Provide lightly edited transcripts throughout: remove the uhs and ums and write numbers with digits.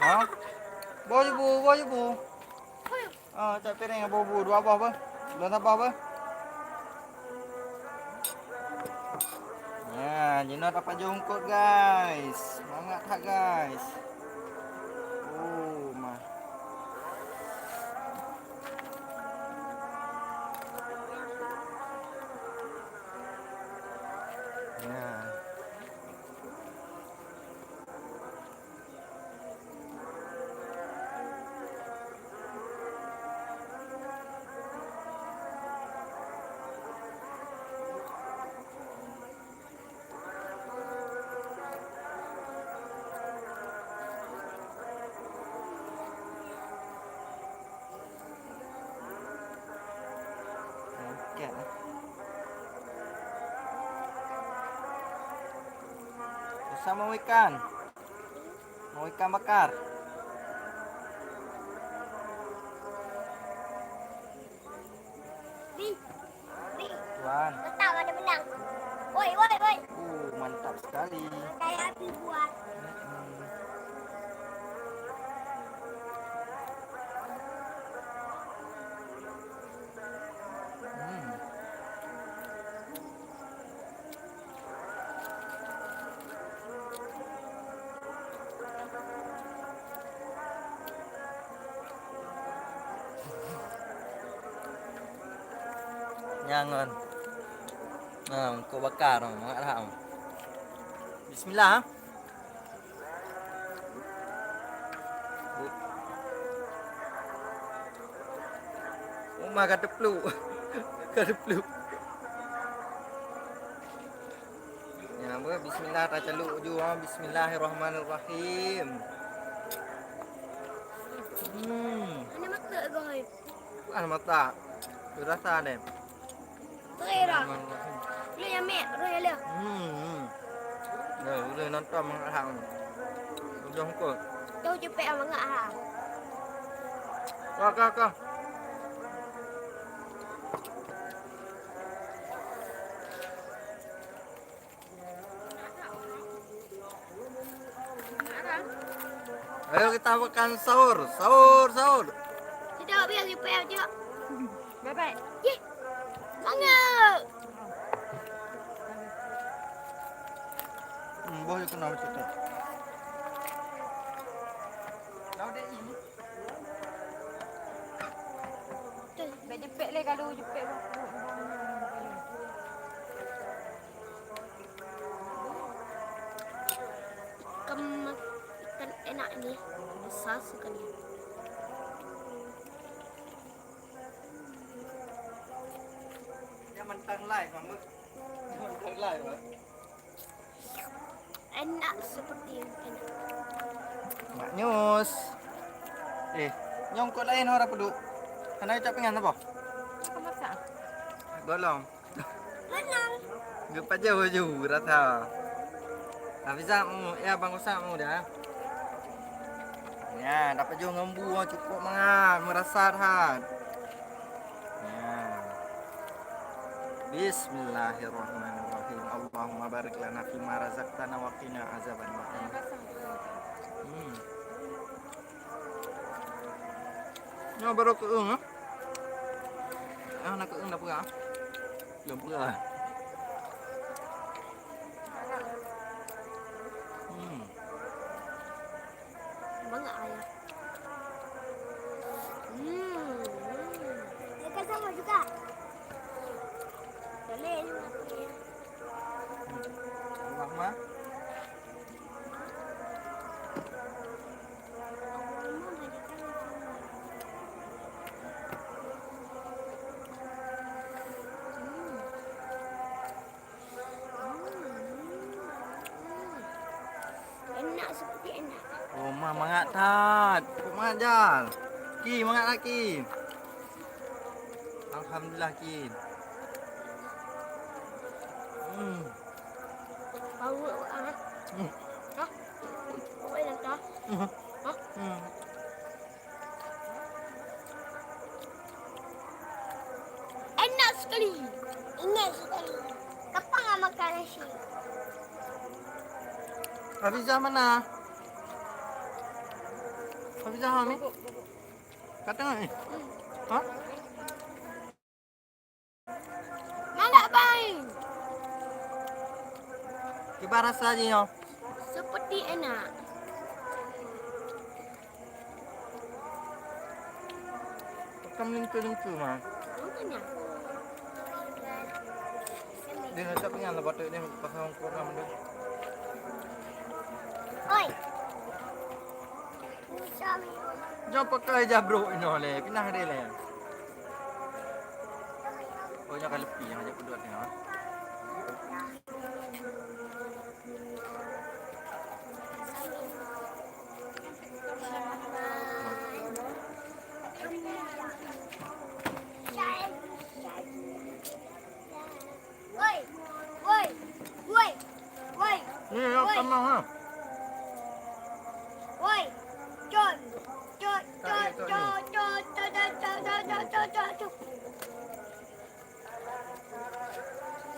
Hả? Bawa je bu. Cak piring bawa bu dua buah apa? Dua tambah apa? Ya, Jino dapat jongkok guys. Semangat tak guys. Oh, mah. Ya. Ikan lah. Susah mau ikan. Mau ikan bakar. Tuan. Tetap ada benang. Woi, woi, woi. Mantap sekali. Kayak api buat. Jangan. Nah, kau bakar, mak tahu. Bismillah. Mak kata peluk. Kata peluk. Ya, bismillah tak celuk ju. Bismillahirrahmanirrahim. Mana mata guys? Bukan mata. Rasa deh. Tera. Lu yang mek, lu yang lu. Boleh nonton mak tahu. Jongkok. Jauh cepet amat ngak ha. Kau. Ayo kita makan sahur. Sahur. Tidak biar cepet aja. Bye-bye. Ye. Sangat. Boleh kena macam tu. Kau dek ini. Baik cepet le kalau cepet. Ikan enak ni. Besar sekali. Dia mentang live, Mak. Mentang live, Mak. Enak seperti enak. Mak Nyus. Nyongkok lain orang peduk. Kena ucap pengen apa? Kau masak? Golong. Renang. Gepat jauh rasa. Hafizah ya bang Usam dah. Ya, dapat jauh ngembu cukup mangan, merasa hat. Ya. Bismillahirrahmanirrahim. Allahumma barik lana fima razaqtana wa qina azabannar. Nó baru ke ung ah. Nak ke ung dah pura. Belum pura. Bangga ayah. Ikan sama juga. Boleh juga. Allah mah. Enak seperti enak. Oh, mah mangat tat. Kok mangat Ki, mangat lagi. Alhamdulillah Ki. Bau ah. Hah? Boleh tak? Hah? Enak sekali. Enak sekali. Kapan nak makan nasi? Hafizah mana? Kau bisa hamil? Kata nggak nih? Hah? Mana bang? Coba rasa aja ya. Seperti enak. Kamu lingku mah. Makanya. Dia nggak punya lah batuk dia pasang program dia. Oi. Jangan pakai jabro ini oleh pindah dia lah. Oh jangan lebih yang aja berdua ni. Woi. Woi. Woi. Woi. Ni yang kamu ha. Woi. John. John. John. John. John. John.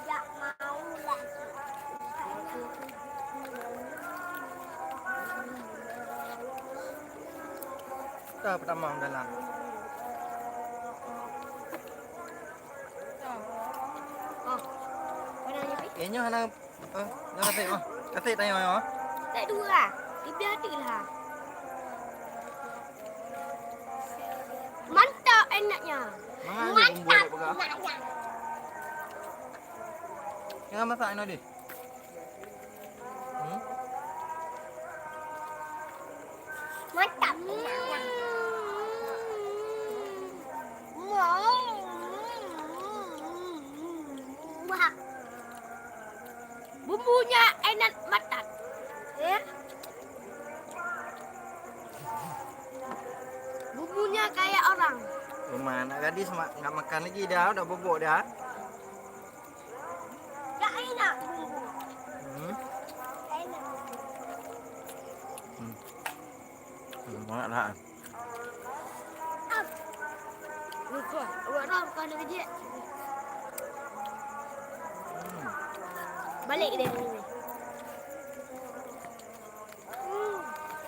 Tidak mau lagi. Kita pertama dalam. Oh. Mana ni? Kayaknya anak jangan kata oh. Kata tanya oh. Tak dua lah. Dia hati lah. Mantap enaknya. Mantap enaknya. Jangan masak ini dia. Mantap. Wah. Bumbunya enak mantap. Ya. Bumbunya kayak orang. Mana gadis nggak makan lagi dah, udah bobok dah. Tak enak bumbu. Enak. Banyak lah. Lupa, orang kan kerja. Balik dia ni.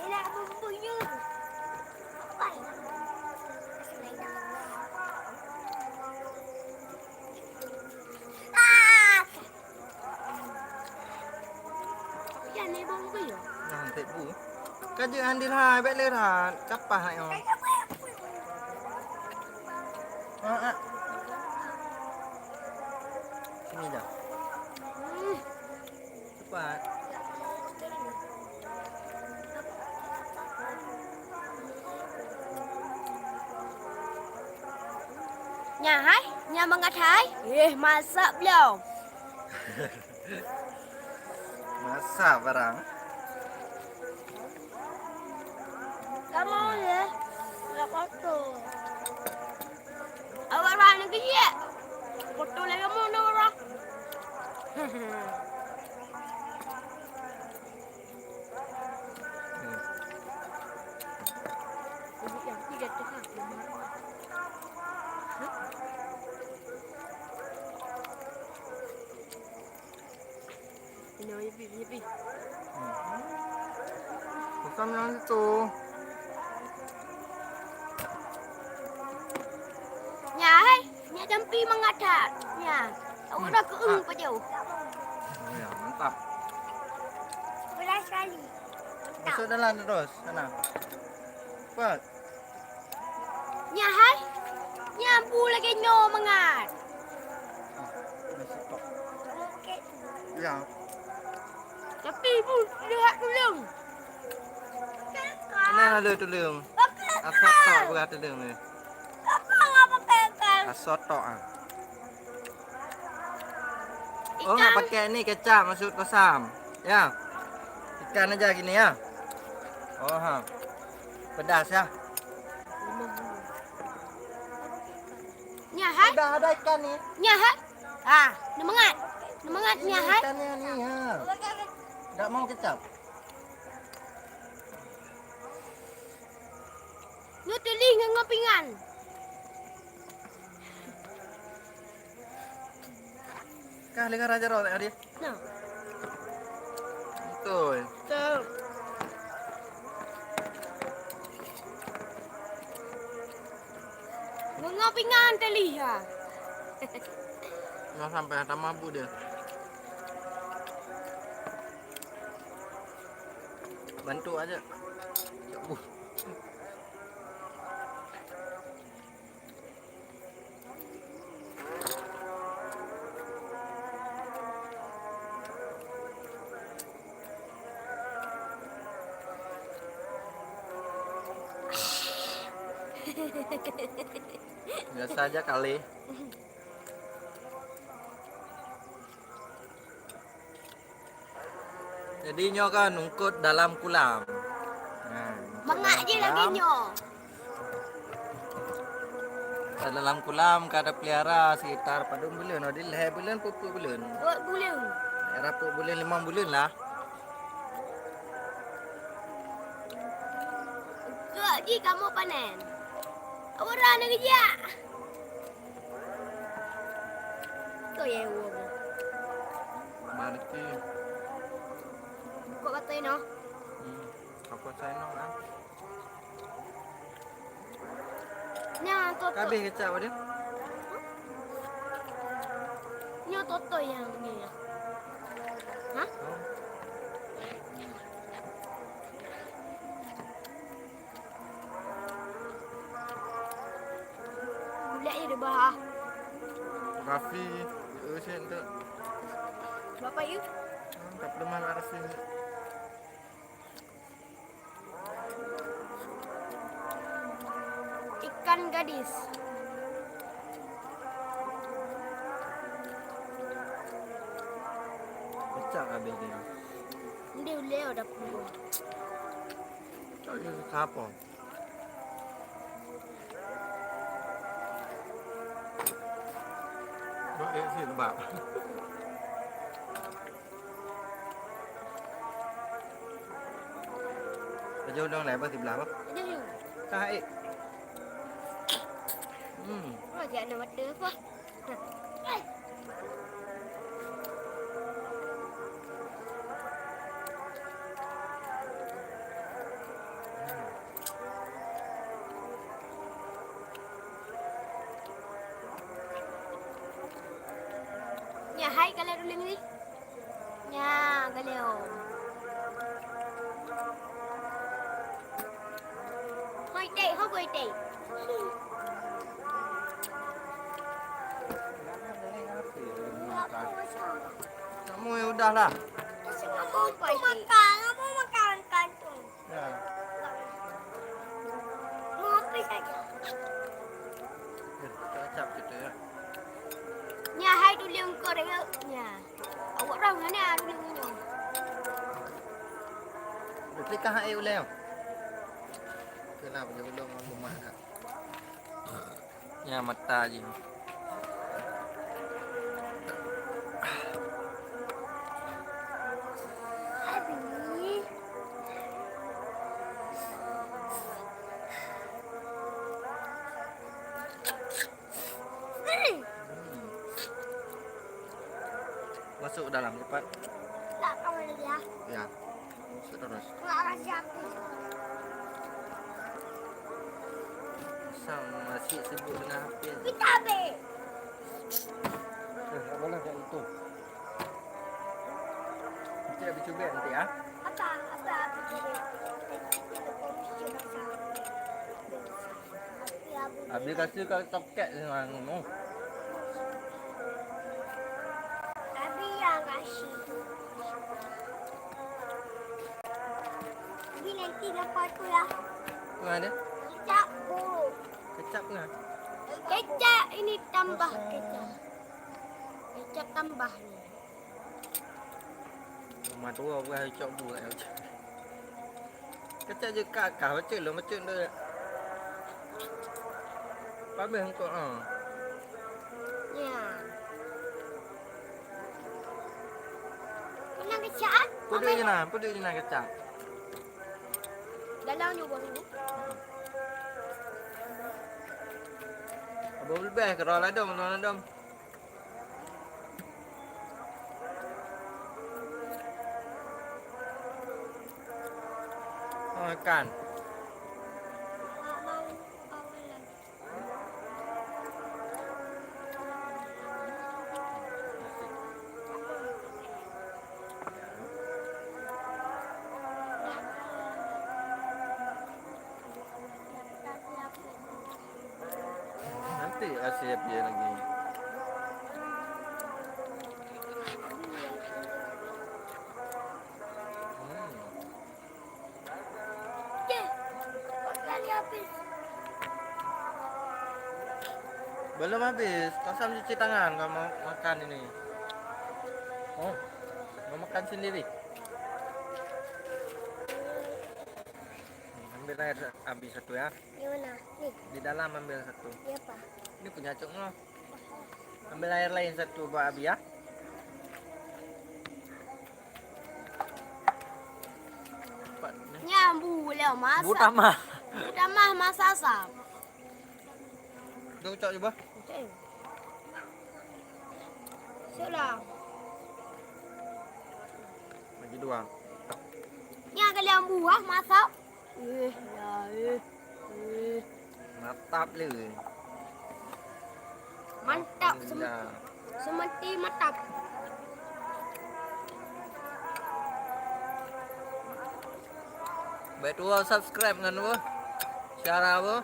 Enak bumbunya. Baik. Yang ni bumbu ya? Nanti bu. Kerja andil hai, baik lerah. Capah hai oh. Sini dah. Cepat. Nhà hái, nhà bằng ngắt hái. Mà sợ belum? Masak barang. Kamu ya? Enggak kotor. Awak orang ni kerja. Kotor lagi kamu nak orang. Yang tidak terhad. Ini nyepi. Bukan yang itu. Nhà hay, nhà jampi mengadat. Nhà, awak dah keung pa jauh. Ya, mantap. Beras sekali. Masuk dalam terus, sana. Cepat. Nhà hay, nhà bu lagi nyo mengat. Nasi tok. Ya. Tapi bu lihat dulu. Ini ada tulung. Asot tok bukan tulung ni. Apa pegang? Asot tok ah. Oh, nggak pakai ni kecap masuk kosam. Ya. Ikan aja gini ya. Oh, ha. Pedas ya. Nhà hay, Udah ada ikan ni. nhà hay. Ah, nemengat. Nemengat nhà hay. Ikannya ni ya. Tak mau kecap. Lu teli dengan ngapingan. Kah lengan raja roh tadi. Nah, Betul. tu. Ngopingan kali ya. Nggak sampai hantam mabuk dia. Bantu aja. Uh. Biasa aja kali. Jadi nyo kan nungkut dalam kolam. Nah, nungkut Mangak dalam je lagi kolam. nyo. Dalam kolam kada pelihara sekitar padung bulan, di leher bulan, pupuk bulan. Buat bulan. Daerah pupuk bulan 5 bulan lah. Kak ji kamu panen. Orang nak kerja. Tu ya uang. Marti. Kok katain no? Apa saya no kan? Nya toto. Kabeh kecap dia. Nya toto yang ni. Hah? Oh. Budak je dia bah. Rafi, usin tu. Bapak you? Tak perlu malah Rafi. Ikan gadis. Kecap kabeh dia. Dia leo dah puluh. Tak ada siapa. Buat sih lebak. Jauh dong lebar di belah apa? Ada you. Taik. Oh jangan nama dia apa? Nya hai kalau dulu ni. Nya kalau. Hai teh, hai boy teh. Kamu ya udahlah. Aku makan kantong. Ya. Ngopi saja. Kecap gitu ya. Nya hai dulu yang kau dengar. Nya. Awak orang mana dulu ni? Klik kah air ulai. Kenapa dia belum rumah dah. Ya mata je. Habis. Masuk ke dalam cepat. Tak kau ya. Ya. Masuk terus. Tak rasa aku. Sang masih sibuk dengan HP. Kita habis. Tak boleh kayak itu. Nanti habis cuba nanti ya. Apa? Habis kasih ke toket dengan ngono. Abi yang kasih. Abi nanti dapat tu ya. Tu ada. Kecap bu. Kecap ke? Kecap ini tambah kecap. Kecap tambah ni. Rumah tua buat kecap buat. Kecap je kakak macam lu macam tu. Habis engkau Ya. Kenang kecap? Puduk je nak kecap. Dalam ni buang ni. Abang lebih ke roh ladam. Oh, ikan. Asyik dia lagi. Ye. Kali habis. Belum habis. Kosam cuci tangan kalau mau makan ini. Oh, mau makan sendiri. Ambil air habis satu ya. Gimana? Nih, Di dalam ambil satu. dia apa? Ini punya cuk lo. Ambil air lain satu buat Abi ya. Cepat. Nyambu leo masak. Butama. Udah masak asam. Tuh cok coba. Sudah. Lagi dua. Ni kalian buah masak. Mantap le. Mantap. Alhamdulillah. Semati mantap. Baik tuh subscribe kan bu. Cara bu.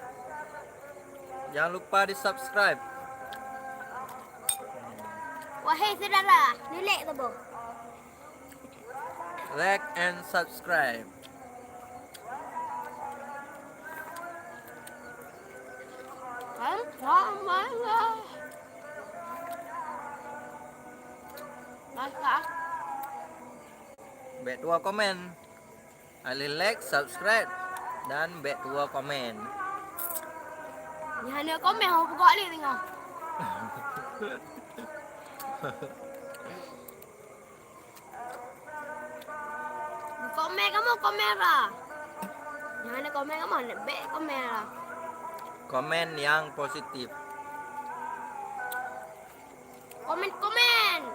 Jangan lupa di subscribe. Wahai saudara, nilai tu bu. Like and subscribe. Masak. Baik dua komen. Ali like, subscribe dan baik dua komen. Ni hanya komen aku buka ni tengok. Komen kamu kamera. Ni hanya komen kamu nak back kamera. Komen yang positif. Komen.